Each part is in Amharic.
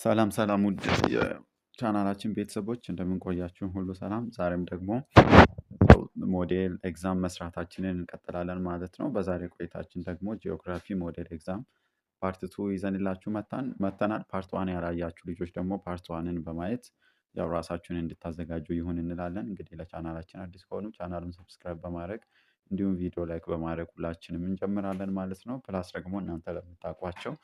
ሰላም ሰላም ውድ የቻናላችን ቤተሰቦች እንደምን ቆያችሁ? ሁሉ ሰላም። ዛሬም ደግሞ ሞዴል ኤግዛም መስራታችንን እንቀጥላለን ማለት ነው። በዛሬ ቆይታችን ደግሞ ጂኦግራፊ ሞዴል ኤግዛም ፓርት ቱ ይዘንላችሁ መጥተናል። ፓርት ዋን ያላያችሁ ልጆች ደግሞ ፓርት ዋንን በማየት ያው ራሳችሁን እንድታዘጋጁ ይሁን እንላለን። እንግዲህ ለቻናላችን አዲስ ከሆኑ ቻናሉን ሰብስክራይብ በማድረግ እንዲሁም ቪዲዮ ላይክ በማድረግ ሁላችንም እንጀምራለን ማለት ነው። ፕላስ ደግሞ እናንተ ለምታውቋቸው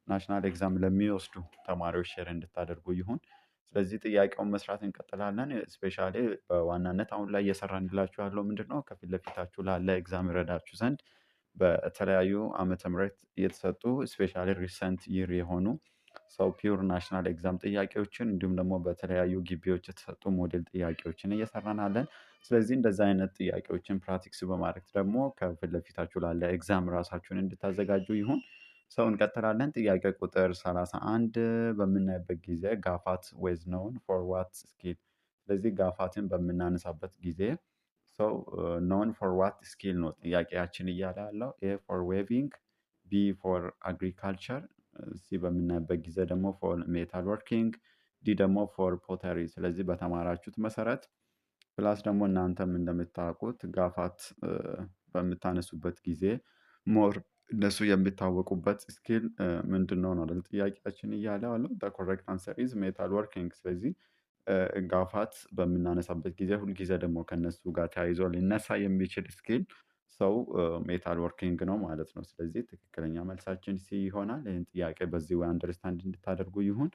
ናሽናል ኤግዛም ለሚወስዱ ተማሪዎች ሼር እንድታደርጉ ይሁን። ስለዚህ ጥያቄውን መስራት እንቀጥላለን። ስፔሻሊ በዋናነት አሁን ላይ እየሰራንላችሁ ያለው ምንድነው? ከፊት ለፊታችሁ ላለ ኤግዛም ይረዳችሁ ዘንድ በተለያዩ ዓመተ ምህረት የተሰጡ ስፔሻሊ ሪሰንት ይር የሆኑ ሰው ፒውር ናሽናል ኤግዛም ጥያቄዎችን እንዲሁም ደግሞ በተለያዩ ግቢዎች የተሰጡ ሞዴል ጥያቄዎችን እየሰራን አለን። ስለዚህ እንደዛ አይነት ጥያቄዎችን ፕራክቲስ በማድረግ ደግሞ ከፊት ለፊታችሁ ላለ ኤግዛም ራሳችሁን እንድታዘጋጁ ይሁን። ሰው እንቀጥላለን። ጥያቄ ቁጥር 31 በምናይበት ጊዜ ጋፋት ዌዝ ኖውን ፎር ዋት ስኪል። ስለዚህ ጋፋትን በምናነሳበት ጊዜ ሰው ኖውን ፎር ዋት ስኪል ነው ጥያቄያችን እያለ ያለው። ኤ ፎር ዌቪንግ፣ ቢ ፎር አግሪካልቸር፣ ሲ በምናይበት ጊዜ ደግሞ ፎር ሜታል ወርኪንግ፣ ዲ ደግሞ ፎር ፖተሪ። ስለዚህ በተማራችሁት መሰረት ፕላስ ደግሞ እናንተም እንደምታውቁት ጋፋት በምታነሱበት ጊዜ ሞር እነሱ የሚታወቁበት ስኪል ምንድነው ነው አይደል ጥያቄያችን እያለ ያለው። ኮሬክት አንሰር ኢዝ ሜታል ወርኪንግ። ስለዚህ ጋፋት በምናነሳበት ጊዜ ሁልጊዜ ደግሞ ከነሱ ጋር ተያይዞ ሊነሳ የሚችል ስኪል ሰው ሜታል ወርኪንግ ነው ማለት ነው። ስለዚህ ትክክለኛ መልሳችን ሲ ይሆናል። ይህን ጥያቄ በዚህ ወይ አንደርስታንድ እንድታደርጉ ይሁን።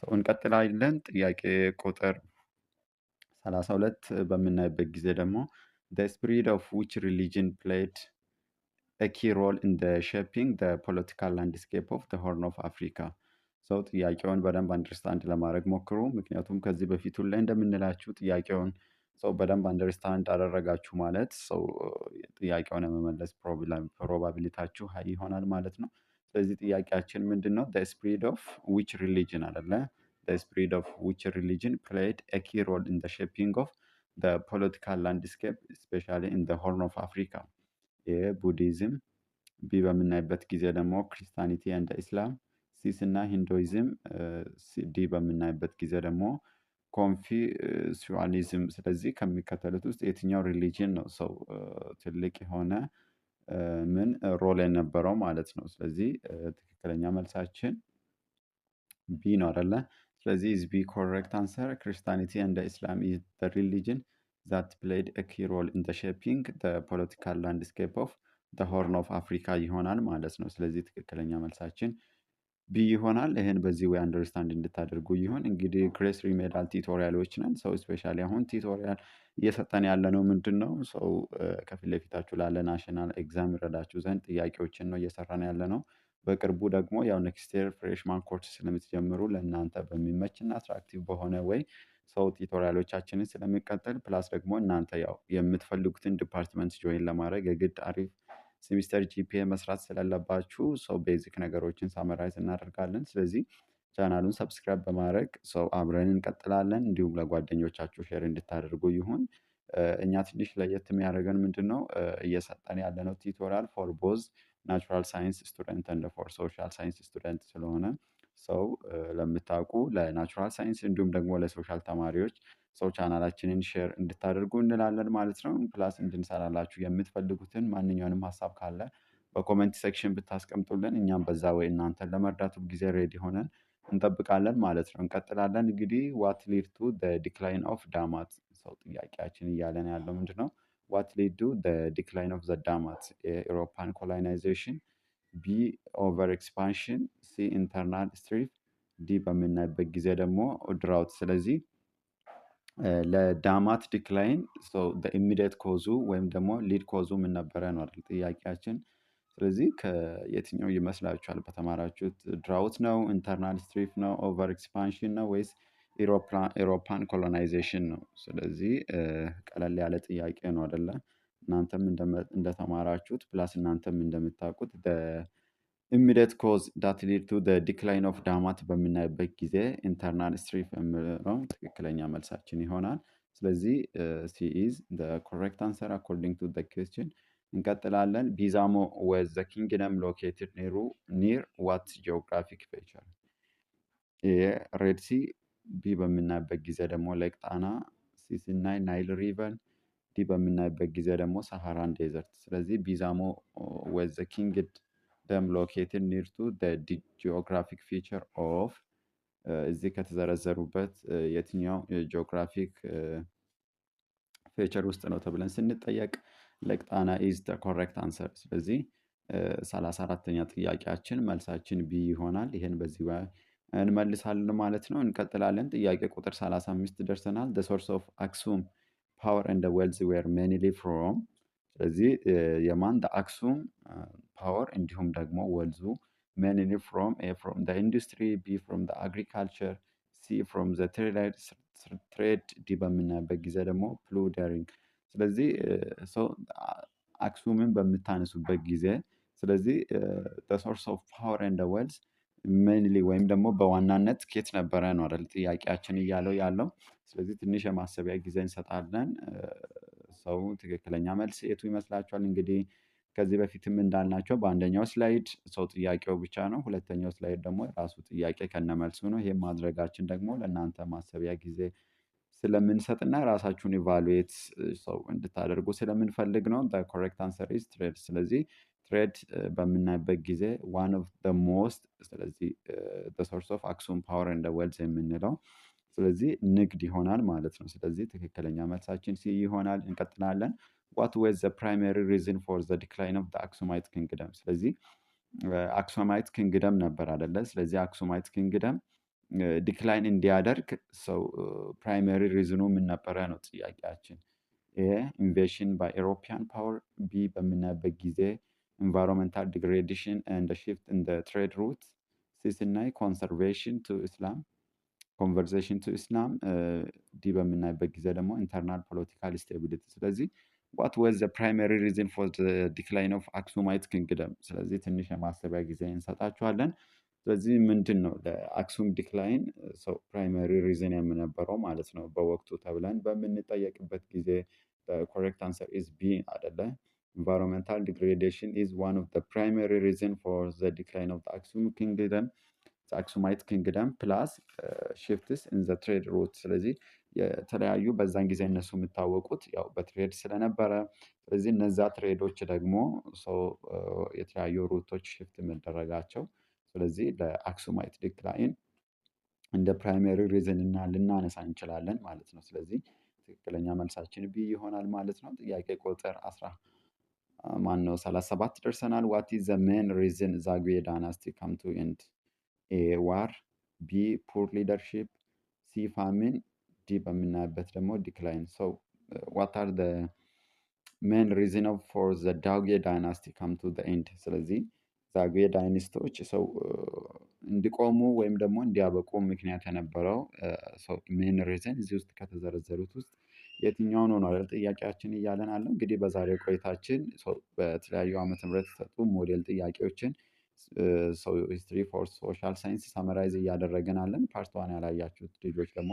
ሰው እንቀጥላለን። ጥያቄ ቁጥር 32 በምናይበት ጊዜ ደግሞ the spirit of which religion played a key role in the shaping the political landscape of the Horn of Africa? ሰው ጥያቄውን በደንብ አንደርስታንድ ለማድረግ ሞክሩ። ምክንያቱም ከዚህ በፊት ላይ እንደምንላችሁ ጥያቄውን ሰው በደንብ አንደርስታንድ አደረጋችሁ ማለት ሰው ጥያቄውን የመመለስ ፕሮባቢሊታችሁ ሀይ ይሆናል ማለት ነው። ስለዚህ ጥያቄያችን ምንድነው? the spirit of which religion አይደለ? the spirit of which religion played a key role in the shaping of the political landscape especially in the Horn of Africa? የቡዲዝም፣ ቢ በምናይበት ጊዜ ደግሞ ክሪስታኒቲ ኤንድ ኢስላም፣ ሲስ እና ሂንዱይዝም፣ ዲ በምናይበት ጊዜ ደግሞ ኮንፊውሲያኒዝም። ስለዚህ ከሚከተሉት ውስጥ የትኛው ሪሊጅን ነው ሰው ትልቅ የሆነ ምን ሮል የነበረው ማለት ነው። ስለዚህ ትክክለኛ መልሳችን ቢ ነው አይደለ? ስለዚህ ኢዝ ቢ ኮሬክት አንሰር። ክርስቲያኒቲ ኤንድ ኢስላም ኢዝ ዘ ሪሊጅን ዛት ፕሌይድ አ ኪ ሮል ኢን ዘ ሼፒንግ ዘ ፖለቲካል ላንድስኬፕ ኦፍ ዘ ሆርን ኦፍ አፍሪካ ይሆናል ማለት ነው። ስለዚህ ትክክለኛ መልሳችን ቢ ይሆናል። ይህን በዚህ ወይ አንደርስታንድ እንድታደርጉ ይሁን። እንግዲህ ግሬስ ሪሜዳል ቲቶሪያሎች ነን። ሰው ስፔሻሊ አሁን ቲቶሪያል እየሰጠን ያለ ነው ምንድን ነው ሰው ከፊት ለፊታችሁ ላለ ናሽናል ኤግዛም ይረዳችሁ ዘንድ ጥያቄዎችን ነው እየሰራን ያለ ነው። በቅርቡ ደግሞ ያው ኔክስት ይር ፍሬሽማን ኮርስ ስለምትጀምሩ ለእናንተ በሚመች እና አትራክቲቭ በሆነ ወይ ሰው ቲቶሪያሎቻችንን ስለሚቀጥል ፕላስ ደግሞ እናንተ ያው የምትፈልጉትን ዲፓርትመንት ጆይን ለማድረግ የግድ አሪፍ ሴሚስተር ጂፒኤ መስራት ስላለባችሁ ሰው ቤዚክ ነገሮችን ሳመራይዝ እናደርጋለን። ስለዚህ ቻናሉን ሰብስክራይብ በማድረግ ሰው አብረን እንቀጥላለን። እንዲሁም ለጓደኞቻችሁ ሼር እንድታደርጉ ይሁን። እኛ ትንሽ ለየት የሚያደርገን ምንድነው? እየሰጠን ያለነው ቲቶሪያል ፎር ቦዝ ናቹራል ሳይንስ ስቱደንት እንደ ፎር ሶሻል ሳይንስ ስቱደንት ስለሆነ ሰው ለምታውቁ ለናቹራል ሳይንስ እንዲሁም ደግሞ ለሶሻል ተማሪዎች ሰው ቻናላችንን ሼር እንድታደርጉ እንላለን ማለት ነው። ፕላስ እንድንሰራላችሁ የምትፈልጉትን ማንኛውንም ሀሳብ ካለ በኮሜንት ሴክሽን ብታስቀምጡልን እኛም በዛ ወይ እናንተን ለመርዳት ጊዜ ሬዲ ሆነን እንጠብቃለን ማለት ነው። እንቀጥላለን። እንግዲህ ዋት ሊድ ቱ ዲክላይን ኦፍ ዳማት። ሰው ጥያቄያችን እያለን ያለው ምንድነው? ዋት ሊድ ቱ ዲክላይን ኦፍ ዘ ዳማት? የኤሮፓን ኮሎናይዜሽን፣ ቢ ኦቨር ኤክስፓንሽን፣ ሲ ኢንተርናል ስትሪፍ፣ ዲ በምናይበት ጊዜ ደግሞ ድራውት። ስለዚህ ለዳማት ዲክላይን ኢሚዲየት ኮዙ ወይም ደግሞ ሊድ ኮዙ ምን ነበረ ነው አይደል ጥያቄያችን። ስለዚህ ከየትኛው ይመስላችኋል በተማራችሁት? ድራውት ነው፣ ኢንተርናል ስትሪፍ ነው፣ ኦቨር ኤክስፓንሽን ነው ወይስ ኤሮፓን ኮሎናይዜሽን ነው? ስለዚህ ቀለል ያለ ጥያቄ ነው አይደለ? እናንተም እንደተማራችሁት ፕላስ እናንተም እንደምታውቁት ኢሚዲየት ኮዝ ዳት ሊድ ቱ ዲክላይን ኦፍ ዳማት በምናይበት ጊዜ ኢንተርናል ስትሪፍ የሚለው ትክክለኛ መልሳችን ይሆናል። ስለዚህ ሲ ኢዝ ኮሬክት አንሰር አኮርዲንግ ቱ ኩዌስችን። እንቀጥላለን። ቢዛሞ ወዝ ዘ ኪንግደም ሎኬትድ ኒር ዋት ጂኦግራፊክ ፌቸር? ኤ ሬድ ሲ፣ ቢ በምናይበት ጊዜ ደግሞ ሌክ ጣና፣ ሲ ስናይ ናይል ሪቨር፣ ዲ በምናይበት ጊዜ ደግሞ ሰሃራን ዴዘርት። ስለዚህ ቢዛሞ ወዝ ዘ ኪንግደም ሎኬትድ ኒር ቱ ጂኦግራፊክ ፊቸር ኦፍ እዚህ ከተዘረዘሩበት የትኛው ጂኦግራፊክ ፊቸር ውስጥ ነው ተብለን ስንጠየቅ ሌክ ጣና ኢዝ ዘ ኮሬክት አንሰር። ስለዚህ 34ተኛ ጥያቄያችን መልሳችን ቢ ይሆናል። ይሄን በዚህ እንመልሳለን ማለት ነው። እንቀጥላለን። ጥያቄ ቁጥር 35 ደርሰናል። the source of አክሱም ፓወር and the wealth were mainly from ስለዚህ የማን አክሱም ፓወር እንዲሁም ደግሞ ወልዙ mainly from A from the industry, B from the agriculture, C from the trade, ዲ በምናይበት ጊዜ ደግሞ plundering። ስለዚህ ሰው አክሱምን በምታነሱበት ጊዜ ስለዚህ the source of power and the wealth ሜንሊ ወይም ደግሞ በዋናነት ከየት ነበረ ነው አይደል ጥያቄያችን እያለው ያለው። ስለዚህ ትንሽ የማሰቢያ ጊዜ እንሰጣለን። ሰው ትክክለኛ መልስ የቱ ይመስላችኋል? እንግዲህ ከዚህ በፊትም እንዳልናቸው በአንደኛው ስላይድ ሰው ጥያቄው ብቻ ነው። ሁለተኛው ስላይድ ደግሞ የራሱ ጥያቄ ከነመልሱ ነው። ይሄም ማድረጋችን ደግሞ ለእናንተ ማሰቢያ ጊዜ ስለምንሰጥና ራሳችሁን ኢቫሉዌት ሰው እንድታደርጉ ስለምንፈልግ ነው። ኮሬክት አንሰር ኢዝ ትሬድ። ስለዚህ ትሬድ በምናይበት ጊዜ ዋን ኦፍ ደ ሞስት ስለዚህ ሶርስ ኦፍ አክሱም ፓወር እንደ ዌልዝ የምንለው ስለዚህ ንግድ ይሆናል ማለት ነው። ስለዚህ ትክክለኛ መልሳችን ሲ ይሆናል። እንቀጥላለን። ዋት ወዝ ዘ ፕራይመሪ ሪዝን ፎር ዘ ዲክላይን ኦፍ አክሱማይት ኪንግደም። ስለዚህ አክሱማይት ኪንግደም ነበር አይደለ? ስለዚህ አክሱማይት ኪንግደም ዲክላይን እንዲያደርግ ሰው ፕራይመሪ ሪዝኑ ምን ነበረ ነው ጥያቄያችን። ኤ ኢንቬሽን ባይ ኤሮፒያን ፓወር፣ ቢ በምናይበት ጊዜ ኢንቫይሮንመንታል ዲግሬዴሽን ኤንድ ሽፍት ኢን ትሬድ ሩት፣ ሲ ስናይ ኮንሰርቬሽን ቱ ኢስላም ኮንቨርሴሽን ቱ ኢስላም፣ ዲ በምናይበት ጊዜ ደግሞ ኢንተርናል ፖለቲካል ስቴቢሊቲ። ስለዚህ ዋት ወዝ ዘ ፕራይመሪ ሪዝን ፎር ዲክላይን ኦፍ አክሱማይት ኪንግደም። ስለዚህ ትንሽ የማሰቢያ ጊዜ እንሰጣችኋለን። ስለዚህ ምንድን ነው ለአክሱም ዲክላይን ሰው ፕራይመሪ ሪዝን የምነበረው ማለት ነው በወቅቱ ተብለን በምንጠየቅበት ጊዜ ኮሬክት አንሰር ኢዝ ቢ አደለ? ኢንቫይሮንመንታል ዲግሬዴሽን ኢዝ ዋን ኦፍ ዘ ፕራይመሪ ሪዝን ፎር ዘ ዲክላይን ኦፍ አክሱም ኪንግደም አክሱማይት ኪንግደም ፕላስ ሽፍትስ ኢን ዘ ትሬድ ሩት። ስለዚህ የተለያዩ በዛን ጊዜ እነሱ የሚታወቁት ያው በትሬድ ስለነበረ ስለዚህ እነዛ ትሬዶች ደግሞ የተለያዩ ሩቶች ሽፍት መደረጋቸው ስለዚህ ለአክሱማይት ዲክላይን እንደ ፕራይመሪ ሪዝን እና ልናነሳ እንችላለን ማለት ነው። ስለዚህ ትክክለኛ መልሳችን ቢ ይሆናል ማለት ነው። ጥያቄ ቁጥር 37 ደርሰናል። ዋት ኢዝ ዘ ሜን ሪዝን ዛጉዌ ዳይናስቲ ካም ቱ ኤንድ? ኤ ዋር፣ ቢ ፑር ሊደርሺፕ፣ ሲ ፋሚን፣ ዲ በምናይበት ደግሞ ዲክላይን። ሰው ዋት አር ዘ ሜን ሪዝን ፎር ዘ ዳጉዌ ዳይናስቲ ካም ቱ ኤንድ? ስለዚህ ዛጉዌ ዳይናስቲዎች ሰው እንዲቆሙ ወይም ደግሞ እንዲያበቁ ምክንያት የነበረው ሰው ሜን ሪዝን እዚህ ውስጥ ከተዘረዘሩት ውስጥ የትኛው ነው አይደል ጥያቄያችን እያለን አለው። እንግዲህ በዛሬው ቆይታችን በተለያዩ ዓመተ ምህረት የተሰጡ ሞዴል ጥያቄዎችን ሰው ሂስትሪ ፎር ሶሻል ሳይንስ ሳመራይዝ እያደረግን አለን። ፓርት ዋን ያላያችሁት ልጆች ደግሞ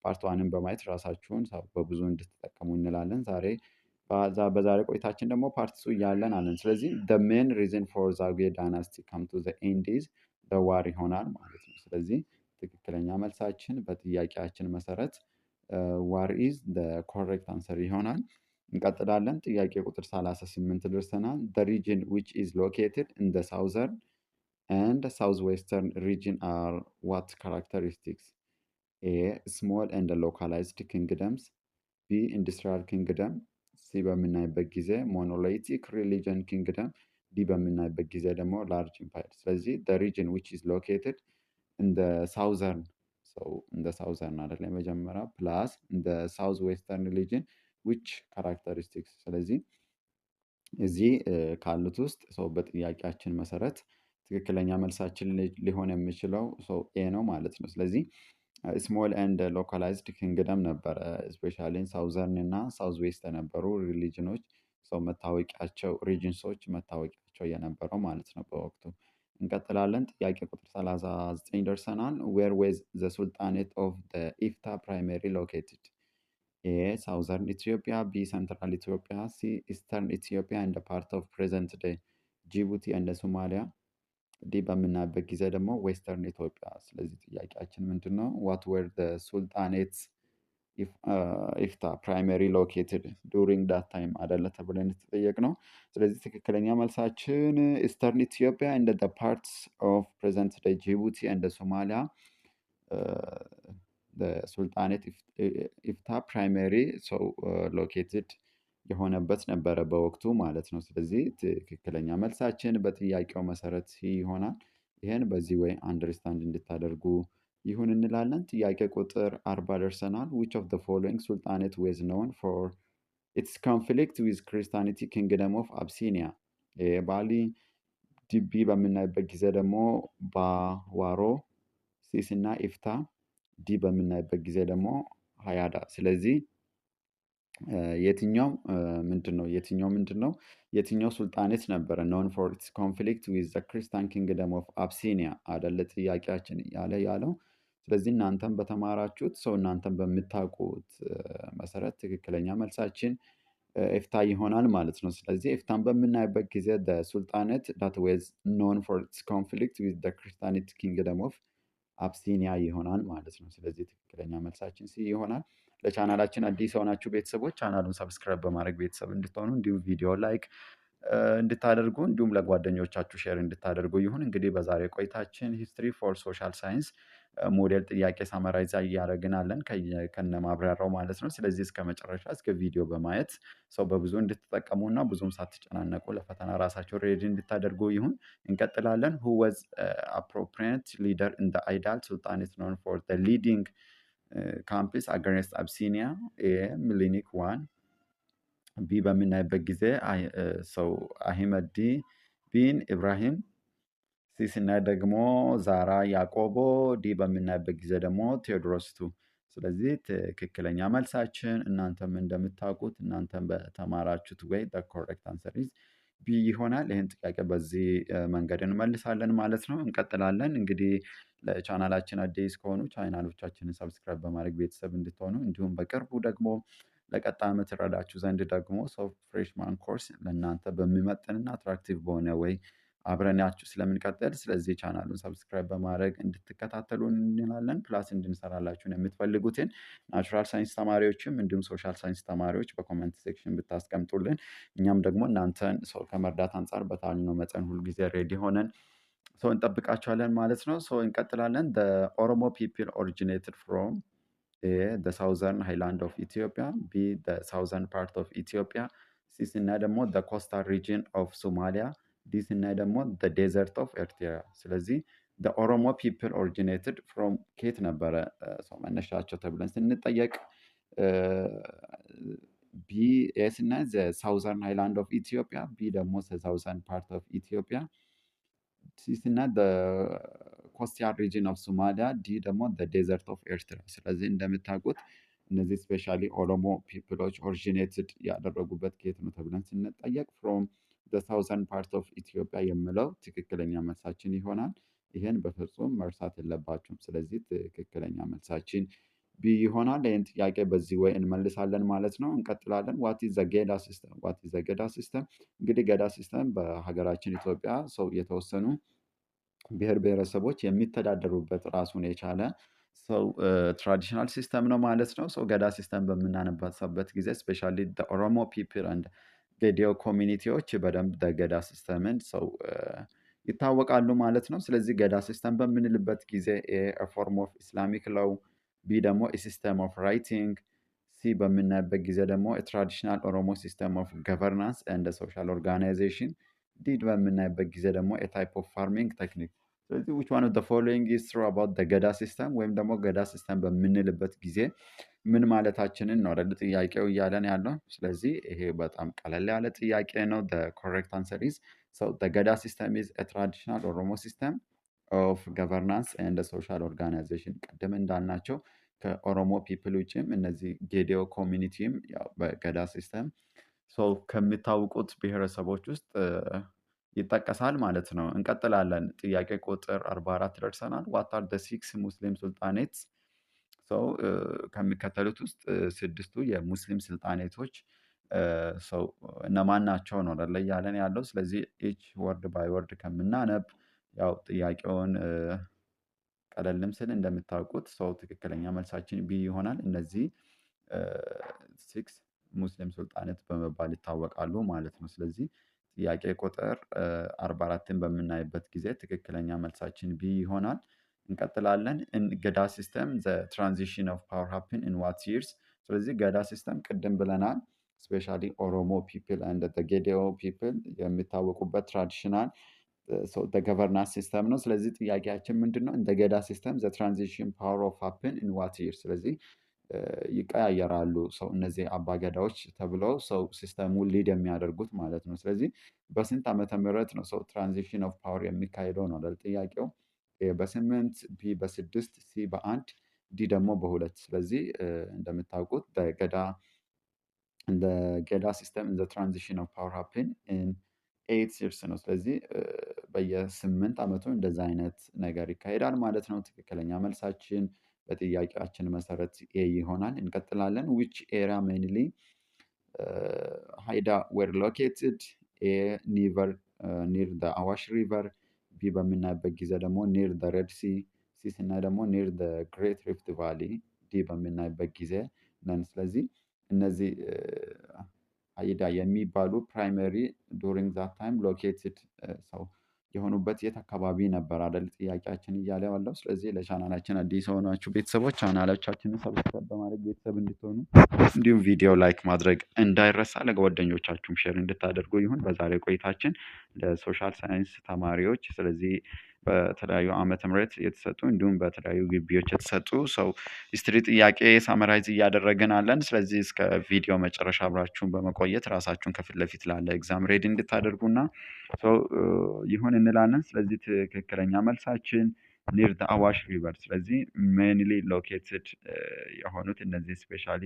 ፓርት ዋንን በማየት ራሳችሁን በብዙ እንድትጠቀሙ እንላለን። በዛሬ ቆይታችን ደግሞ ፓርት ቱ እያለን አለን። ስለዚህ the main reason for ዛጉዌ ዳይናስቲ come to the end is the war ይሆናል ማለት ነው። ስለዚህ ትክክለኛ መልሳችን በጥያቄያችን መሰረት ዋር ኢዝ the correct answer ይሆናል። እንቀጥላለን። ጥያቄ ቁጥር 38 ደርሰናል። the region which is located in the southern and southwestern region are what characteristics? A small and localized kingdoms, B industrial kingdom፣ ሲ በምናይበት ጊዜ ሞኖላይቲክ ሪሊጅን ኪንግደም፣ ዲ በምናይበት ጊዜ ደግሞ ላርጅ ኢምፓየር። ስለዚህ the region which is located in the southern እንደ ሳውዘርን አይደለ የመጀመሪያው ፕላስ እንደ ሳውዝ ዌስተርን ሪሊጅን which characteristics። ስለዚህ እዚህ ካሉት ውስጥ ሰው በጥያቄያችን መሰረት ትክክለኛ መልሳችን ሊሆን የሚችለው ሰው ኤ ነው ማለት ነው። ስለዚህ ስሞል ኤንድ ሎካላይዝድ ኪንግደም ነበረ ስፔሻሊ ሳውዘርን እና ሳውዝ ዌስት የነበሩ ሪሊጅኖች ሰው መታወቂያቸው ሪጅንሶች መታወቂያቸው የነበረው ማለት ነው በወቅቱ። እንቀጥላለን። ጥያቄ ቁጥር 39 ደርሰናል። ዌር ዌዝ ዘ ሱልጣኔት ኦፍ ኢፍታ ፕራይመሪ ሎኬትድ? ኤ ሳውዘርን ኢትዮጵያ፣ ቢ ሰንትራል ኢትዮጵያ፣ ሲ ኢስተርን ኢትዮጵያ ኤንድ ፓርት ኦፍ ፕሬዘንት ዴይ ጅቡቲ ኤንድ ሶማሊያ፣ ዲ በምናይበት ጊዜ ደግሞ ዌስተርን ኢትዮጵያ። ስለዚህ ጥያቄያችን ምንድን ነው? ዋት ዌር ሱልጣኔት ኢፍታ ፕራይመሪ ሎኬትድ ዱሪንግ ዳት ታይም አደለ ተብለን የተጠየቅ ነው። ስለዚህ ትክክለኛ መልሳችን ኢስተርን ኢትዮጵያ እንደ ፓርትስ ኦፍ ፕሬዘንት ዴይ ጅቡቲ እንደ ሶማሊያ ሱልጣኔት ኢፍታ ፕራይመሪ ሰው ሎኬትድ የሆነበት ነበረ በወቅቱ ማለት ነው። ስለዚህ ትክክለኛ መልሳችን በጥያቄው መሰረት ይሆናል። ይህን በዚህ ወይ አንደርስታንድ እንድታደርጉ ይሁን እንላለን። ጥያቄ ቁጥር 40 ደርሰናል። which of the following sultanate was known for its conflict with Christianity kingdom of Abyssinia? ባሊ ዲቢ በምናይበት ጊዜ ደግሞ ባዋሮ፣ ሲስ እና ኢፍታ፣ ዲ በምናይበት ጊዜ ደግሞ ሀያዳ። ስለዚህ የትኛው ምንድን ነው? የትኛው ሱልጣኔት ነበረ ኖን ፎር ኢትስ ኮንፍሊክት ዊዝ ዘ ክርስቲያን ኪንግደም ኦፍ አብሲኒያ አደለ ጥያቄያችን ያለው። ስለዚህ እናንተም በተማራችሁት እናንተም በምታውቁት መሰረት ትክክለኛ መልሳችን ኤፍታ ይሆናል ማለት ነው። ስለዚህ ኤፍታን በምናይበት ጊዜ ሱልጣኔት ዳት ዌዝ ኖን ፎር ኢትስ ኮንፍሊክት ዊዝ ዘ ክርስቲያኒቲ ኪንግደም ኦፍ አብሲኒያ ይሆናል ማለት ነው። ስለዚህ ትክክለኛ መልሳችን ሲ ይሆናል። ለቻናላችን አዲስ የሆናችሁ ቤተሰቦች ቻናሉን ሰብስክራይብ በማድረግ ቤተሰብ እንድትሆኑ እንዲሁም ቪዲዮ ላይክ እንድታደርጉ እንዲሁም ለጓደኞቻችሁ ሼር እንድታደርጉ ይሁን። እንግዲህ በዛሬ ቆይታችን ሂስትሪ ፎር ሶሻል ሳይንስ ሞዴል ጥያቄ ሳመራይዝ እያደረግን አለን ከነ ማብራሪያው ማለት ነው። ስለዚህ እስከ መጨረሻ እስከ ቪዲዮ በማየት ሰው በብዙ እንድትጠቀሙና ብዙም ሳትጨናነቁ ለፈተና ራሳቸው ሬዲ እንድታደርጉ ይሁን። እንቀጥላለን። who was appropriate leader in the ideal sultanate known for the leading campaigns against Abyssinia? ኤ ሚሊኒክ ዋን። ቢ በምናይበት ጊዜ ሰው አህመድ ቢን ኢብራሂም፣ ሲ ስናይ ደግሞ ዛራ ያዕቆቦ፣ ዲ በምናይበት ጊዜ ደግሞ ቴዎድሮስ ቱ። ስለዚህ ትክክለኛ መልሳችን እናንተም እንደምታውቁት እናንተም በተማራችሁት ወይ ኮሬክት አንሰር ኢዝ ቢ ይሆናል። ይህን ጥያቄ በዚህ መንገድ እንመልሳለን ማለት ነው። እንቀጥላለን። እንግዲህ ለቻናላችን አዲስ ከሆኑ ቻናሎቻችንን ሰብስክራይብ በማድረግ ቤተሰብ እንድትሆኑ እንዲሁም በቅርቡ ደግሞ ለቀጣይ ዓመት ረዳችሁ ዘንድ ደግሞ ሶፍት ፍሬሽማን ኮርስ ለእናንተ በሚመጥንና አትራክቲቭ በሆነ ወይ አብረናችሁ ስለምንቀጥል ስለዚህ ቻናሉን ሰብስክራይብ በማድረግ እንድትከታተሉ እንላለን። ፕላስ እንድንሰራላችሁን የምትፈልጉትን ናቹራል ሳይንስ ተማሪዎችም እንዲሁም ሶሻል ሳይንስ ተማሪዎች በኮመንት ሴክሽን ብታስቀምጡልን እኛም ደግሞ እናንተን ሰው ከመርዳት አንጻር በታልነው መጠን ሁልጊዜ ሬዲ ሆነን ሰው እንጠብቃቸዋለን ማለት ነው። ሰው እንቀጥላለን። ኦሮሞ ፒፕል ኦሪጂኔትድ ፍሮም ኤ ሳውዘርን ሃይላንድ ኦፍ ኢትዮጵያ፣ ቢ ሳውዘርን ፓርት ኦፍ ኢትዮጵያ፣ ሲ ስናይ ደግሞ ኮስታል ሪጅን ኦፍ ሶማሊያ፣ ዲ ስናይ ደግሞ ዴዘርት ኦፍ ኤርትራ። ስለዚህ ኦሮሞ ፒፕል ኦሪጂኔትድ ፍሮም ኬት ነበረ ሰው መነሻቸው ተብለን ስንጠየቅ ቢ ኤ ስናይ ሳውዘርን ሃይላንድ ኦፍ ኢትዮጵያ፣ ቢ ደግሞ ሳውዘርን ፓርት ኦፍ ኢትዮጵያ፣ ሲ ስናይ ኮስታል ሪጅን ኦፍ ሶማሊያ፣ ዲ ደግሞ ዴዘርት ኦፍ ኤርትራ። ስለዚህ እንደምታውቁት እነዚህ ስፔሻሊ ኦሮሞ ፒፕሎች ኦሪጂኔትድ ያደረጉበት ኬት ነው ተብለን ስንጠየቅ ፍሮም ሳውዘርን ፓርት ኦፍ ኢትዮጵያ የምለው ትክክለኛ መልሳችን ይሆናል። ይህን በፍጹም መርሳት የለባችሁም። ስለዚህ ትክክለኛ መልሳችን ቢ ይሆናል። ይህን ጥያቄ በዚህ ወይ እንመልሳለን ማለት ነው። እንቀጥላለን። ዋት ኢዝ ዘ ገዳ ሲስተም? ዋት ኢዝ ዘ ገዳ ሲስተም? እንግዲህ ገዳ ሲስተም በሀገራችን ኢትዮጵያ ሰው የተወሰኑ ብሔር ብሔረሰቦች የሚተዳደሩበት ራሱን የቻለ ሰው ትራዲሽናል ሲስተም ነው ማለት ነው። ሰው ገዳ ሲስተም በምናነባበት ጊዜ ስፔሻሊ ኦሮሞ ፒፕል አንድ ጌዲዮ ኮሚኒቲዎች በደንብ ገዳ ሲስተምን ሰው ይታወቃሉ ማለት ነው። ስለዚህ ገዳ ሲስተም በምንልበት ጊዜ ፎርም ኦፍ ኢስላሚክ ሎው፣ ቢ ደግሞ ሲስተም ኦፍ ራይቲንግ፣ ሲ በምናይበት ጊዜ ደግሞ ትራዲሽናል ኦሮሞ ሲስተም ኦፍ ገቨርናንስ ኤንድ ሶሻል ኦርጋናይዜሽን፣ ዲ በምናይበት ጊዜ ደግሞ ታይፕ ኦፍ ፋርሚንግ ቴክኒክ። ስለዚህ which one of the following is true about the ገዳ ሲስተም? ወይም ደግሞ ገዳ ሲስተም በምንልበት ጊዜ ምን ማለታችንን ነው አይደል ጥያቄው እያለን ያለው። ስለዚህ ይሄ በጣም ቀለል ያለ ጥያቄ ነው። correct answer is the ገዳ ሲስተም is a traditional ኦሮሞ ሲስተም ኦፍ ገቨርናንስ ኤንድ ሶሻል ኦርጋናይዜሽን። ቀደም እንዳልናቸው ከኦሮሞ ፒፕል ውጭም እነዚህ ጌዲዮ ኮሚኒቲም በገዳ ሲስተም ሰው ከሚታወቁት ብሔረሰቦች ውስጥ ይጠቀሳል ማለት ነው። እንቀጥላለን። ጥያቄ ቁጥር 44 ደርሰናል። ዋት አር ዘ ሲክስ ሙስሊም ሱልጣኔትስ? ሰው ከሚከተሉት ውስጥ ስድስቱ የሙስሊም ስልጣኔቶች ሰው እነማን ናቸው ነው አይደል እያለን ያለው። ስለዚህ ኢች ወርድ ባይ ወርድ ከምናነብ ያው ጥያቄውን ቀለልም ስል እንደምታውቁት ሰው ትክክለኛ መልሳችን ቢ ይሆናል። እነዚህ ሲክስ ሙስሊም ሱልጣኔት በመባል ይታወቃሉ ማለት ነው። ስለዚህ ጥያቄ ቁጥር 44ን በምናይበት ጊዜ ትክክለኛ መልሳችን ቢ ይሆናል። እንቀጥላለን። ገዳ ሲስተም ዘ ትራንዚሽን ኦፍ ፓወር ሃፕን ኢን ዋት ይርስ። ስለዚህ ገዳ ሲስተም ቅድም ብለናል። ስፔሻሊ ኦሮሞ ፒፕል አንድ ጌዴኦ ፒፕል የሚታወቁበት ትራዲሽናል ገቨርናንስ ሲስተም ነው። ስለዚህ ጥያቄያችን ምንድን ነው? እንደ ገዳ ሲስተም ዘ ትራንዚሽን ፓወር ኦፍ ሃፕን ኢን ዋት ይር። ስለዚህ ይቀያየራሉ ሰው እነዚህ አባገዳዎች ተብለው ሰው ሲስተሙን ሊድ የሚያደርጉት ማለት ነው። ስለዚህ በስንት ዓመተ ምህረት ነው ሰው ትራንዚሽን ኦፍ ፓወር የሚካሄደው ነው አይደል ጥያቄው። በ8 ቢ በ6 ሲ በ1 ዲ ደግሞ በ2። ስለዚህ እንደምታውቁት ገዳ ሲስተም ኢን ዘ ትራንዚሽን ኦፍ ፓወር ሃፕን ኢን 8 ይርስ ነው። ስለዚህ በየ8 ዓመቱ እንደዛ አይነት ነገር ይካሄዳል ማለት ነው። ትክክለኛ መልሳችን በጥያቄያችን መሰረት ኤ ይሆናል። እንቀጥላለን። ዊች ኤሪያ ሜይንሊ ሃይዳ ዌር ሎኬትድ። ኤ ኒር ዘ አዋሽ ሪቨር። ቢ በምናይበት ጊዜ ደግሞ ኒር ዘ ሬድ ሲ። ሲ ስናይ ደግሞ ኒር ዘ ግሬት ሪፍት ቫሊ። ዲ በምናይበት ጊዜ ነን። ስለዚህ እነዚህ ሃይዳ የሚባሉ ፕራይመሪ ዱሪንግ ዛት ታይም ሎኬትድ ሰው የሆኑበት የት አካባቢ ነበር አይደል ጥያቄያችን እያለ ያለው። ስለዚህ ለቻናላችን አዲስ የሆናችሁ ቤተሰቦች ቻናላችንን ሰብስክራይብ በማድረግ ቤተሰብ እንድትሆኑ እንዲሁም ቪዲዮ ላይክ ማድረግ እንዳይረሳ፣ ለጓደኞቻችሁም ሼር እንድታደርጉ ይሁን። በዛሬ ቆይታችን ለሶሻል ሳይንስ ተማሪዎች ስለዚህ በተለያዩ ዓመተ ምህረት የተሰጡ እንዲሁም በተለያዩ ግቢዎች የተሰጡ ሰው ሂስትሪ ጥያቄ ሳመራይዝ እያደረግን አለን። ስለዚህ እስከ ቪዲዮ መጨረሻ አብራችሁን በመቆየት ራሳችሁን ከፊት ለፊት ላለ ኤግዛም ሬዲ እንድታደርጉና ይሁን እንላለን። ስለዚህ ትክክለኛ መልሳችን ኒር ዘ አዋሽ ሪቨር። ስለዚህ ሜንሊ ሎኬትድ የሆኑት እነዚህ ስፔሻሊ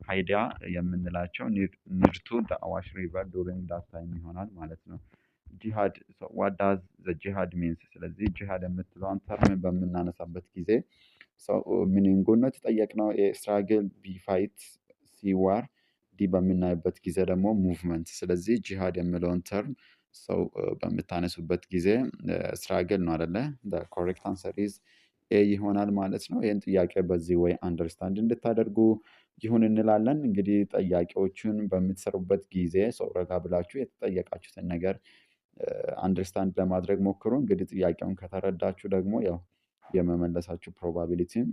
ሃይዳ የምንላቸው ኒር ቱ ዘ አዋሽ ሪቨር ዱሪንግ ዳት ታይም ይሆናል ማለት ነው። ጂሃድ ዋት ዳዝ ዘ ጂሃድ ሚንስ። ስለዚህ ጂሃድ የምትለዋን ተርም በምናነሳበት ጊዜ ሚኒንጉን ነው የተጠየቅነው። ስትራግል፣ ቢ ፋይት፣ ሲ ዋር፣ ዲ በምናይበት ጊዜ ደግሞ ሙቭመንት። ስለዚህ ጂሃድ የምለውን ተርም ሰው በምታነሱበት ጊዜ ስትራግል ነው አይደለ? ኮሬክት አንሰር ኢዝ ኤ ይሆናል ማለት ነው። ይህን ጥያቄ በዚህ ወይ አንደርስታንድ እንድታደርጉ ይሁን እንላለን። እንግዲህ ጥያቄዎቹን በምትሰሩበት ጊዜ ሰው ረጋ ብላችሁ የተጠየቃችሁትን ነገር አንደርስታንድ ለማድረግ ሞክሩ። እንግዲህ ጥያቄውን ከተረዳችሁ ደግሞ ያው የመመለሳችሁ ፕሮባቢሊቲም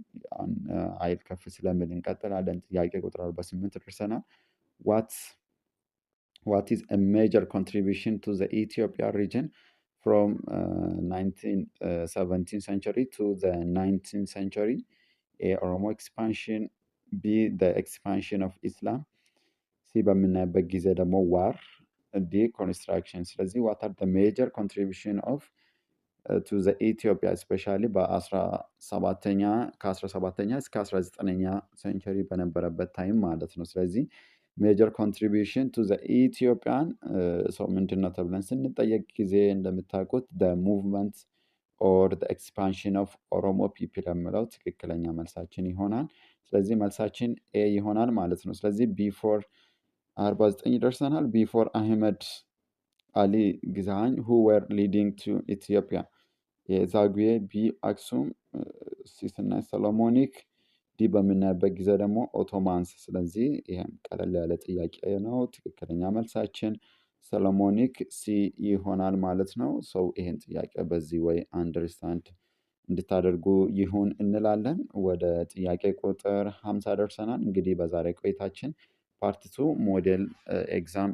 አይል ከፍ ስለሚል እንቀጥላለን። ጥያቄ ቁጥር 48 ደርሰናል። what is a major contribution to the Ethiopia region from 17th century to the 19th century? A. Oromo expansion. B. The expansion of Islam. ሲ በምናይበት ጊዜ ደግሞ ዋር። ዲ ኮንስትራክሽን። ስለዚህ what are the major contribution of to the Ethiopia especially ከ17ኛ እስከ 19ኛ ሴንቸሪ በነበረበት ታይም ማለት ነው። ስለዚህ ሜጀር ኮንትሪቢሽን ቱ ዘ ኢትዮጵያን ሰው ምንድን ነው ተብለን ስንጠየቅ ጊዜ እንደምታውቁት ሙቭመንት ኦር ኤክስፓንሽን ኦፍ ኦሮሞ ፒፕል የምለው ትክክለኛ መልሳችን ይሆናል። ስለዚህ መልሳችን ኤ ይሆናል ማለት ነው። ስለዚህ ቢፎር 49 ደርሰናል። ቢፎር አህመድ አሊ ግዛኝ ሁ ወር ሊዲንግ ቱ ኢትዮጵያ። የዛጉዌ፣ ቢ አክሱም፣ ሲ ስናይ ሰሎሞኒክ፣ ዲ በምናይበት ጊዜ ደግሞ ኦቶማንስ። ስለዚህ ይህም ቀለል ያለ ጥያቄ ነው። ትክክለኛ መልሳችን ሰሎሞኒክ ሲ ይሆናል ማለት ነው። ሰው ይህን ጥያቄ በዚህ ወይ አንደርስታንድ እንድታደርጉ ይሁን እንላለን። ወደ ጥያቄ ቁጥር 50 ደርሰናል። እንግዲህ በዛሬ ቆይታችን ፓርት 2 ሞዴል ኤግዛም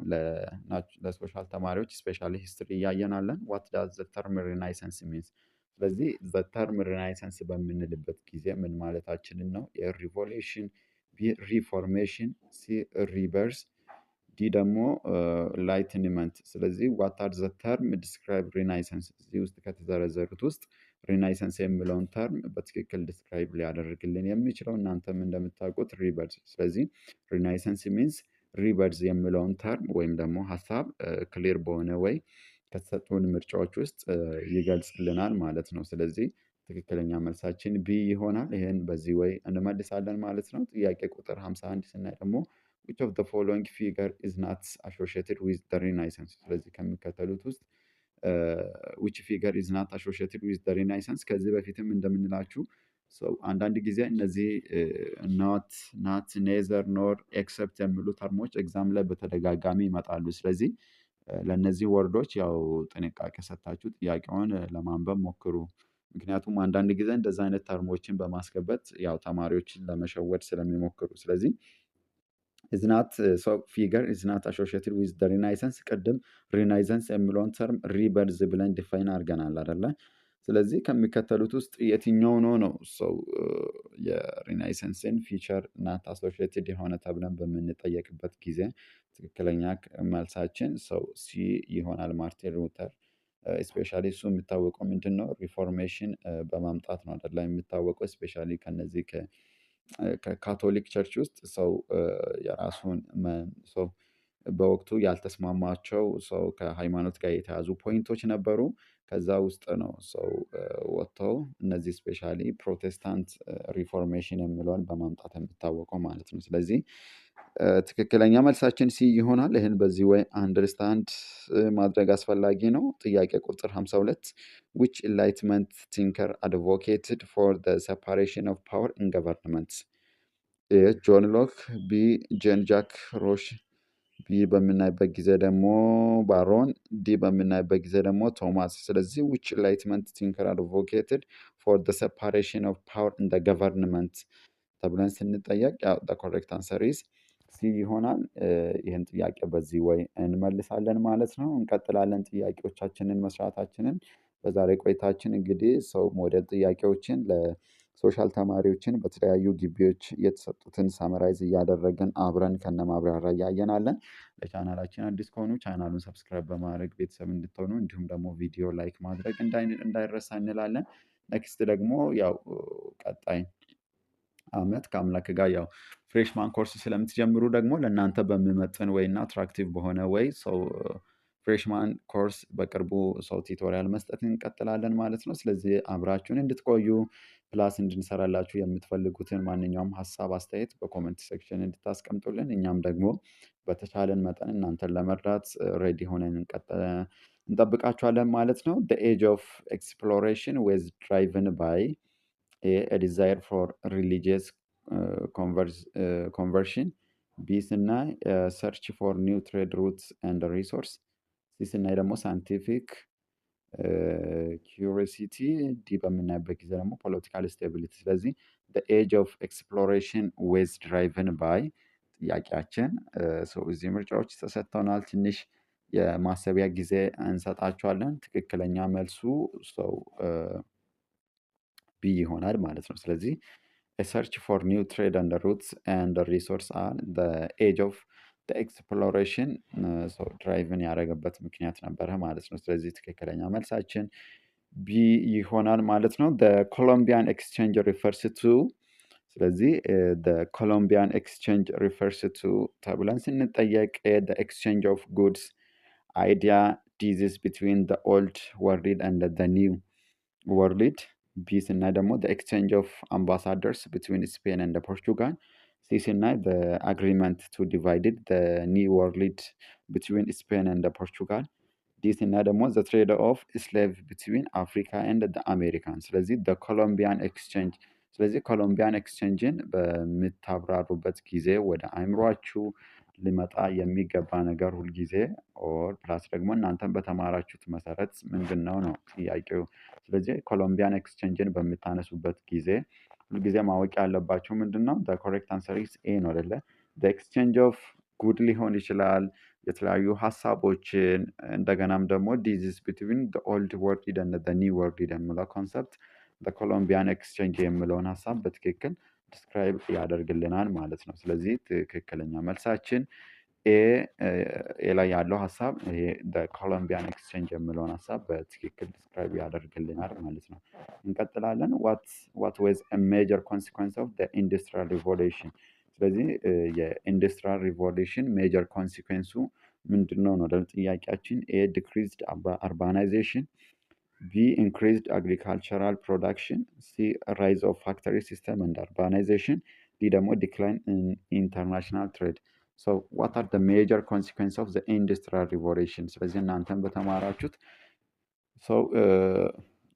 ለሶሻል ተማሪዎች ስፔሻሊ ሂስትሪ እያየናለን። ዋት ዳዝ ዘ ተርም ሪናይሰንስ ሚንስ። ስለዚህ ዘ ተርም ሪናይሰንስ በምንልበት ጊዜ ምን ማለታችንን ነው? የሪቮሉሽን፣ ቢ ሪፎርሜሽን፣ ሲ ሪቨርስ፣ ዲ ደግሞ ላይትንመንት። ስለዚህ ዋት አር ዘ ተርም ዲስክራይብ ሪናይሰንስ። እዚህ ውስጥ ከተዘረዘሩት ውስጥ ሪናይሰንስ የሚለውን ተርም በትክክል ዲስክራይብ ሊያደርግልን የሚችለው እናንተም እንደምታውቁት ሪቨርስ። ስለዚህ ሪናይሰንስ ሚንስ ሪቨርስ የሚለውን ተርም ወይም ደግሞ ሀሳብ ክሊር በሆነ ወይ ከተሰጡን ምርጫዎች ውስጥ ይገልጽልናል ማለት ነው። ስለዚህ ትክክለኛ መልሳችን ቢ ይሆናል። ይህን በዚህ ወይ እንመልሳለን ማለት ነው። ጥያቄ ቁጥር 51 ስናይ ደግሞ which of the following figure is not associated with the renaissance። ስለዚህ ከሚከተሉት ውስጥ ዊች ፊገር ኢዝ ናት አሶሺየትድ ዊዝ ዘ ሪናይሰንስ። ከዚህ በፊትም እንደምንላችሁ አንዳንድ ጊዜ እነዚህ ናት፣ ኔዘር፣ ኖር፣ ኤክሰፕት የሚሉ ተርሞች ኤግዛም ላይ በተደጋጋሚ ይመጣሉ። ስለዚህ ለእነዚህ ወርዶች ያው ጥንቃቄ ሰጥታችሁ ጥያቄውን ለማንበብ ሞክሩ። ምክንያቱም አንዳንድ ጊዜ እንደዛ አይነት ተርሞችን በማስገባት ያው ተማሪዎችን ለመሸወድ ስለሚሞክሩ። ስለዚህ ኢዝናት ፊገር ኢዝናት አሶሺየትድ ዊዝ ዘ ሪናይሰንስ። ቅድም ሪናይሰንስ የሚለውን ተርም ሪበርዝ ብለን ዲፋይን አድርገናል አይደለ? ስለዚህ ከሚከተሉት ውስጥ የትኛው ነው ሰው የሪናይሰንስን ፊቸር ናት አሶሺየትድ የሆነ ተብለን በምንጠየቅበት ጊዜ ትክክለኛ መልሳችን ሰው ሲ ይሆናል። ማርቲን ሉተር ስፔሻሊ እሱ የሚታወቀው ምንድን ነው? ሪፎርሜሽን በማምጣት ነው አይደለ? የሚታወቀው ስፔሻሊ ከነዚህ ከካቶሊክ ቸርች ውስጥ ሰው የራሱን ሰው በወቅቱ ያልተስማማቸው ሰው ከሃይማኖት ጋር የተያዙ ፖይንቶች ነበሩ። ከዛ ውስጥ ነው ሰው ወጥተው እነዚህ ስፔሻሊ ፕሮቴስታንት ሪፎርሜሽን የሚለውን በማምጣት የሚታወቀው ማለት ነው። ስለዚህ ትክክለኛ መልሳችን ሲ ይሆናል። ይህን በዚህ ወይ አንደርስታንድ ማድረግ አስፈላጊ ነው። ጥያቄ ቁጥር 52 which enlightenment thinker advocated for the separation of power in government? ኤ ጆን ሎክ፣ ቢ ጄን ጃክ ሮሽ፣ ቢ በምናይበት ጊዜ ደግሞ ባሮን፣ ዲ በምናይበት ጊዜ ደግሞ ቶማስ። ስለዚህ which enlightenment thinker advocated for the separation of power in the government ተብለን ስንጠየቅ ያው the correct answer is ሲ ይሆናል። ይህን ጥያቄ በዚህ ወይ እንመልሳለን ማለት ነው። እንቀጥላለን ጥያቄዎቻችንን መስራታችንን። በዛሬ ቆይታችን እንግዲህ ሰው ሞዴል ጥያቄዎችን ለሶሻል ተማሪዎችን በተለያዩ ግቢዎች የተሰጡትን ሳመራይዝ እያደረግን አብረን ከነማብራሪያ እያየናለን። ለቻናላችን አዲስ ከሆኑ ቻናሉን ሰብስክራይብ በማድረግ ቤተሰብ እንድትሆኑ እንዲሁም ደግሞ ቪዲዮ ላይክ ማድረግ እንዳይረሳ እንላለን። ኔክስት ደግሞ ያው ቀጣይ አመት ከአምላክ ጋር ያው ፍሬሽማን ኮርስ ስለምትጀምሩ ደግሞ ለእናንተ በሚመጥን ወይ እና አትራክቲቭ በሆነ ወይ ሰው ፍሬሽማን ኮርስ በቅርቡ ሰው ቲቶሪያል መስጠት እንቀጥላለን ማለት ነው። ስለዚህ አብራችሁን እንድትቆዩ ፕላስ እንድንሰራላችሁ የምትፈልጉትን ማንኛውም ሀሳብ አስተያየት በኮመንት ሴክሽን እንድታስቀምጡልን እኛም ደግሞ በተቻለን መጠን እናንተን ለመርዳት ሬዲ ሆነን እንጠብቃችኋለን ማለት ነው። the age of exploration was driven by a desire for religious conversion, ቢ ስናይ search for new trade routes and resource፣ ሲ ስናይ ደግሞ ሳይንቲፊክ ኪዩሪሲቲ፣ ዲ በምናይበት ጊዜ ደግሞ ፖለቲካል ስቴቢሊቲ። ስለዚህ the age of exploration was driven by ጥያቄያችን እዚህ ምርጫዎች ተሰጥተውናል። ትንሽ የማሰቢያ ጊዜ እንሰጣቸዋለን። ትክክለኛ መልሱ ሰው ቢ ይሆናል ማለት ነው። ስለዚህ a search for new trade and routes and resource are the age of the exploration so ድራይቭን ያደረገበት ምክንያት ነበረ ማለት ነው። ስለዚህ ትክክለኛ መልሳችን ቢ ይሆናል ማለት ነው። the Columbian exchange refers to ስለዚህ the Columbian exchange refers to ተብለን ስንጠየቅ the exchange of goods, idea, disease between the old world and the new world። ቢ ስናይ ደግሞ the exchange of ambassadors between Spain and Portugal። ሲ ስናይ the agreement to divide the new world between Spain and Portugal። ዲ ስናይ ደግሞ the trade of slave between Africa and the American። ስለዚህ the Columbian exchange። ስለዚህ ኮሎምቢያን ኤክስቼንጅን በምታብራሩበት ጊዜ ወደ አእምሯችሁ ሊመጣ የሚገባ ነገር ሁልጊዜ ኦር ፕላስ ደግሞ እናንተን በተማራችሁት መሰረት ምንድን ነው ጥያቄው። ስለዚህ ኮሎምቢያን ኤክስቼንጅን በምታነሱበት ጊዜ ሁልጊዜ ማወቅ ያለባችሁ ምንድን ነው? ኮሬክት አንሰር ኢዝ ኤ ነው አይደለ? ኤክስቼንጅ ኦፍ ጉድ ሊሆን ይችላል፣ የተለያዩ ሀሳቦችን እንደገናም ደግሞ ዲዚዝ ቢትዊን ኦልድ ወርልድ ኤንድ ኒው ወርልድ የሚለው ኮንሰፕት በኮሎምቢያን ኤክስቼንጅ የሚለውን ሀሳብ በትክክል ዲስክራይብ ያደርግልናል ማለት ነው። ስለዚህ ትክክለኛ መልሳችን ኤ ላይ ያለው ሀሳብ ይሄ ኮሎምቢያን ኤክስቼንጅ የሚለውን ሀሳብ በትክክል ዲስክራይብ ያደርግልናል ማለት ነው። እንቀጥላለን። ዋት ዋዝ ኤ ሜጀር ኮንሲኩዌንስ ኦፍ ኢንዱስትሪያል ሪቮሉሽን። ስለዚህ የኢንዱስትሪያል ሪቮሉሽን ሜጀር ኮንሲኩዌንሱ ምንድን ነው ነው ጥያቄያችን። ኤ ዲክሪዝድ አርባናይዜሽን፣ ቢ ኢንክሪዝድ አግሪካልቸራል ፕሮዳክሽን፣ ሲ ራይዝ ኦፍ ፋክተሪ ሲስተም ኤንድ አርባናይዜሽን፣ ዲ ደግሞ ዲክላይን ኢንተርናሽናል ትሬድ። ሶ ዋት አር ሜጀር ኮንሲኩዌንስ ኦፍ ኢንዱስትሪያል ሪቮሉሽን። ስለዚህ እናንተን በተማራችሁት ሰው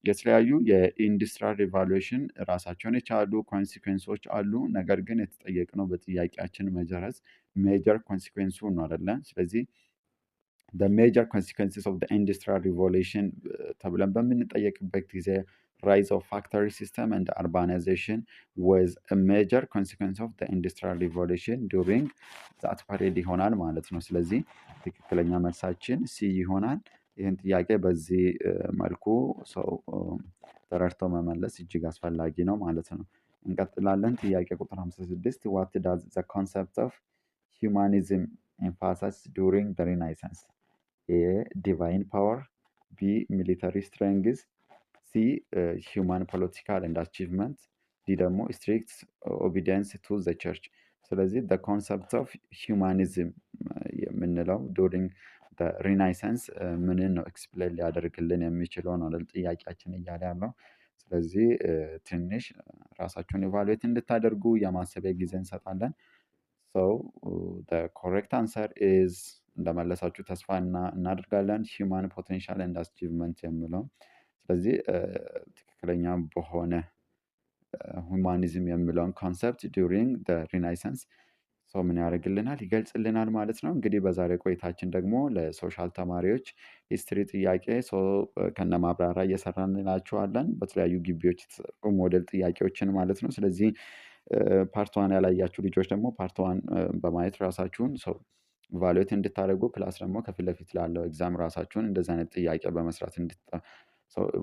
የተለያዩ የኢንዱስትሪያል ሪቫሉዌሽን ራሳቸውን የቻሉ ኮንሲኩዌንሶች አሉ። ነገር ግን የተጠየቅነው በጥያቄያችን መሰረት ሜጀር ኮንሲኩዌንሱ ነው አይደለ? ስለዚህ ሜጀር ኮንሲኩዌንስስ ኦፍ ኢንዱስትሪያል ሪቮሉሽን ተብለን በምንጠየቅበት ጊዜ ራይዝ ኦፍ ፋክተሪ ሲስተም ኤንድ አርባናይዜሽን ወዝ ሜጀር ኮንሲኩዌንስ ኦፍ ኢንዱስትሪያል ሪቮሉሽን ዱሪንግ ዛት ፐሬድ ይሆናል ማለት ነው። ስለዚህ ትክክለኛ መልሳችን ሲ ይሆናል። ይህን ጥያቄ በዚህ መልኩ ሰው ተረድቶ መመለስ እጅግ አስፈላጊ ነው ማለት ነው። እንቀጥላለን። ጥያቄ ቁጥር 56 ዋት ዳዝ ዘ ኮንሰፕት ኦፍ ሂውማኒዝም ኤምፋሳይዝ ዱሪንግ ዘ ሪናይሳንስ? ኤ ዲቫይን ፓወር፣ ቢ ሚሊተሪ ስትሬንግዝ፣ ሲ ሂውማን ፖለቲካል ኤንድ አቺቭመንት፣ ዲ ደግሞ ስትሪክት ኦቢዲየንስ ቱ ዘ ቸርች። ስለዚህ ዘ ኮንሰፕት ኦፍ ሂውማኒዝም የምንለው ዱሪንግ ሪናይሰንስ ምንን ነው ኤክስፕሌን ሊያደርግልን የሚችለው ነው ጥያቄያችን እያለ ያለው። ስለዚህ ትንሽ ራሳችሁን ኢቫሉዌት እንድታደርጉ የማሰቢያ ጊዜ እንሰጣለን። ሰው ኮሬክት አንሰር ኢዝ እንደመለሳችሁ ተስፋ እናደርጋለን። ሂውማን ፖቴንሻል ኤንድ አቺቭመንት የሚለው ስለዚህ ትክክለኛ በሆነ ሁማኒዝም የሚለውን ኮንሰፕት ዱሪንግ ሪናይሰንስ ሰው ምን ያደርግልናል? ይገልጽልናል ማለት ነው። እንግዲህ በዛሬ ቆይታችን ደግሞ ለሶሻል ተማሪዎች ሂስትሪ ጥያቄ ከነ ማብራሪያ እየሰራንላችኋለን። በተለያዩ ግቢዎች የተሰሩ ሞዴል ጥያቄዎችን ማለት ነው። ስለዚህ ፓርት ዋን ያላያችሁ ልጆች ደግሞ ፓርት ዋን በማየት ራሳችሁን ሰው ቫሉዌት እንድታደርጉ ፕላስ ደግሞ ከፊት ለፊት ላለው ኤግዛም ራሳችሁን እንደዚህ አይነት ጥያቄ በመስራት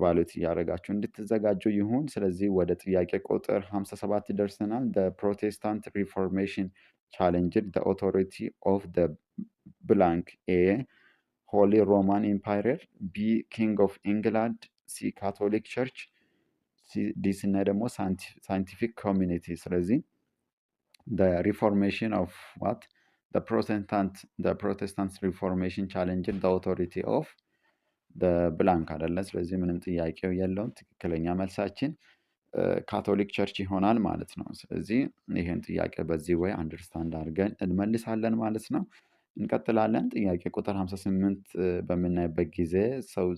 ቫሉዌት እያደረጋችሁ እንድትዘጋጁ ይሁን። ስለዚህ ወደ ጥያቄ ቁጥር 57 ደርሰናል። ፕሮቴስታንት ሪፎርሜሽን ቻሌንጅድ the authority of the blank A holy roman empire B king of england C catholic church ዲ ስናይ ደግሞ ሳይንቲፊክ ኮሚኒቲ። ስለዚህ the reformation of what the protestant reformation challenged the authority of the blank አይደለ? ስለዚህ ምንም ጥያቄው የለውም። ትክክለኛ መልሳችን ካቶሊክ ቸርች ይሆናል ማለት ነው። ስለዚህ ይህን ጥያቄ በዚህ ወይ አንደርስታንድ አድርገን እንመልሳለን ማለት ነው። እንቀጥላለን። ጥያቄ ቁጥር 58 በምናይበት ጊዜ ሰው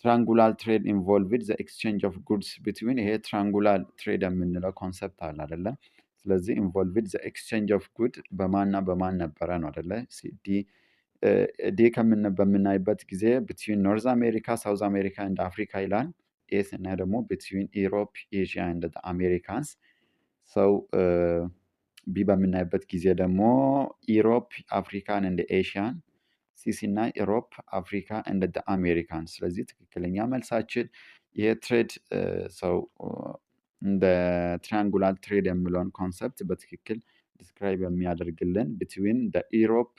ትራንጉላር ትሬድ ኢንቮልቭድ ዘ ኤክስቼንጅ ኦፍ ጉድስ ቢትዊን ይሄ ትራንጉላር ትሬድ የምንለው ኮንሰፕት አለ አይደለ? ስለዚህ ኢንቮልቭድ ዘ ኤክስቼንጅ ኦፍ ጉድ በማንና በማን ነበረ ነው አይደለ? ዲ በምናይበት ጊዜ ቢትዊን ኖርዝ አሜሪካ፣ ሳውዝ አሜሪካ እንደ አፍሪካ ይላል። ኤ ስናይ ደግሞ ቢትዊን ኢሮፕ፣ ኤዥያ እንደ አሜሪካንስ። ሰው ቢ በምናይበት ጊዜ ደግሞ ኢሮፕ፣ አፍሪካን እንደ ኤሽያን። ሲ ሲናይ ኢሮፕ፣ አፍሪካ እንደ አሜሪካን። ስለዚህ ትክክለኛ መልሳችን ይሄ ትሬድ ሰው እንደ ትራያንጉላር ትሬድ የሚለውን ኮንሰፕት በትክክል ዲስክራይብ የሚያደርግልን ቢትዊን ኢሮፕ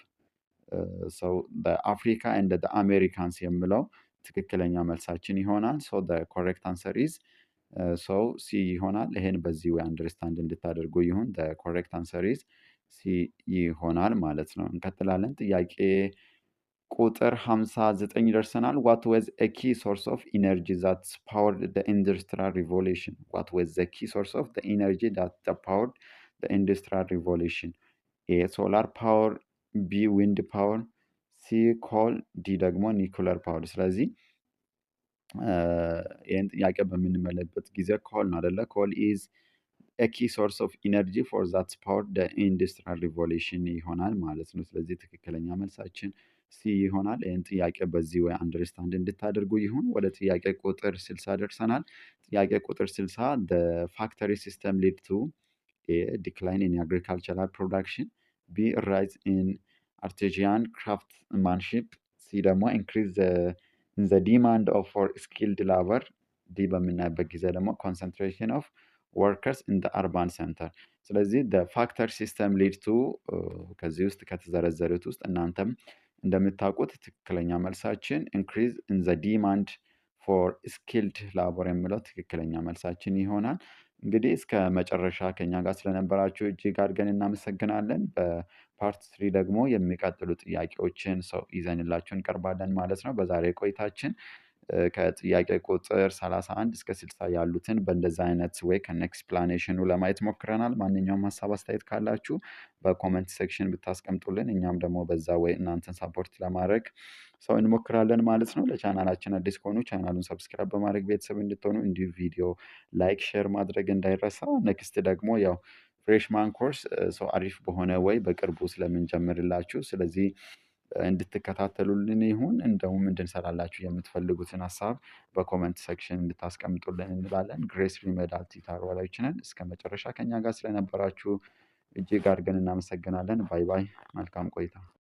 ሰው በአፍሪካ እንደ አሜሪካንስ የሚለው ትክክለኛ መልሳችን ይሆናል። ሶ ኮሬክት አንሰር ኢዝ ሰው ሲ ይሆናል። ይሄን በዚህ ወይ አንደርስታንድ እንድታደርጉ ይሁን። ኮሬክት አንሰር ኢዝ ሲ ይሆናል ማለት ነው። እንቀጥላለን። ጥያቄ ቁጥር 59 ደርሰናል። ዋት ወዝ ኤ ኪ ሶርስ ኦፍ ኢነርጂ ዛት ፓወርድ ኢንዱስትሪያል ሪቮሉሽን? ዋት ወዝ ዘ ኪ ሶርስ ኦፍ ኢነርጂ ዛት ፓወርድ ኢንዱስትሪያል ሪቮሉሽን? ኤ ሶላር ፓወር፣ ቢ ዊንድ ፓወር፣ ሲ ኮል፣ ዲ ደግሞ ኒኩለር ፓወር። ስለዚህ ይህን ጥያቄ በምንመለበት ጊዜ ኮል ነው አደለ? ኮል ኢዝ ኤ ኪ ሶርስ ኦፍ ኢነርጂ ፎር ዛት ፓወር ኢንዱስትሪያል ሪቮሉሽን ይሆናል ማለት ነው። ስለዚህ ትክክለኛ መልሳችን ሲ ይሆናል። ይህን ጥያቄ በዚህ ወይ አንደርስታንድ እንድታደርጉ ይሁን። ወደ ጥያቄ ቁጥር 60 ደርሰናል። ጥያቄ ቁጥር 60 ፋክተሪ ሲስተም ሊድ ቱ ኤ ዲክላይን ኢን አግሪካልቸራል ፕሮዳክሽን፣ ቢ ራይዝ ኢን አርቲዚያን ክራፍትማንሺፕ፣ ሲ ደግሞ ኢንክሪዝ ኢን ዘ ዲማንድ ኦፍ ፎር ስኪልድ ላበር፣ ዲ በምናይበት ጊዜ ደግሞ ኮንሰንትሬሽን ኦፍ ወርከርስ ኢን ዘ አርባን ሴንተር። ስለዚህ ፋክተር ሲስተም ሊድ ቱ ከዚህ ውስጥ ከተዘረዘሩት ውስጥ እናንተም እንደምታውቁት ትክክለኛ መልሳችን ኢንክሪዝ ኢን ዘ ዲማንድ ፎር ስኪልድ ላቦር የሚለው ትክክለኛ መልሳችን ይሆናል። እንግዲህ እስከ መጨረሻ ከኛ ጋር ስለነበራችሁ እጅግ አድርገን እናመሰግናለን። በፓርት 3 ደግሞ የሚቀጥሉ ጥያቄዎችን ሰው ይዘንላችሁ እንቀርባለን ማለት ነው። በዛሬ ቆይታችን ከጥያቄ ቁጥር 31 እስከ 60 ያሉትን በእንደዛ አይነት ወይ ከነ ኤክስፕላኔሽኑ ለማየት ሞክረናል። ማንኛውም ሀሳብ አስተያየት ካላችሁ በኮመንት ሴክሽን ብታስቀምጡልን እኛም ደግሞ በዛ ወይ እናንተን ሳፖርት ለማድረግ ሰው እንሞክራለን ማለት ነው። ለቻናላችን አዲስ ከሆኑ ቻናሉን ሰብስክራይብ በማድረግ ቤተሰብ እንድትሆኑ እንዲሁ ቪዲዮ ላይክ ሼር ማድረግ እንዳይረሳ። ኔክስት ደግሞ ያው ፍሬሽማን ኮርስ ሰው አሪፍ በሆነ ወይ በቅርቡ ስለምንጀምርላችሁ ስለዚህ እንድትከታተሉልን ይሁን እንደውም እንድንሰራላችሁ የምትፈልጉትን ሀሳብ በኮመንት ሴክሽን እንድታስቀምጡልን እንላለን። ግሬስ ሪሜዳል ቲቶሪያሎች ነን። እስከመጨረሻ ከእኛ ጋር ስለነበራችሁ እጅግ አድርገን እናመሰግናለን። ባይ ባይ። መልካም ቆይታ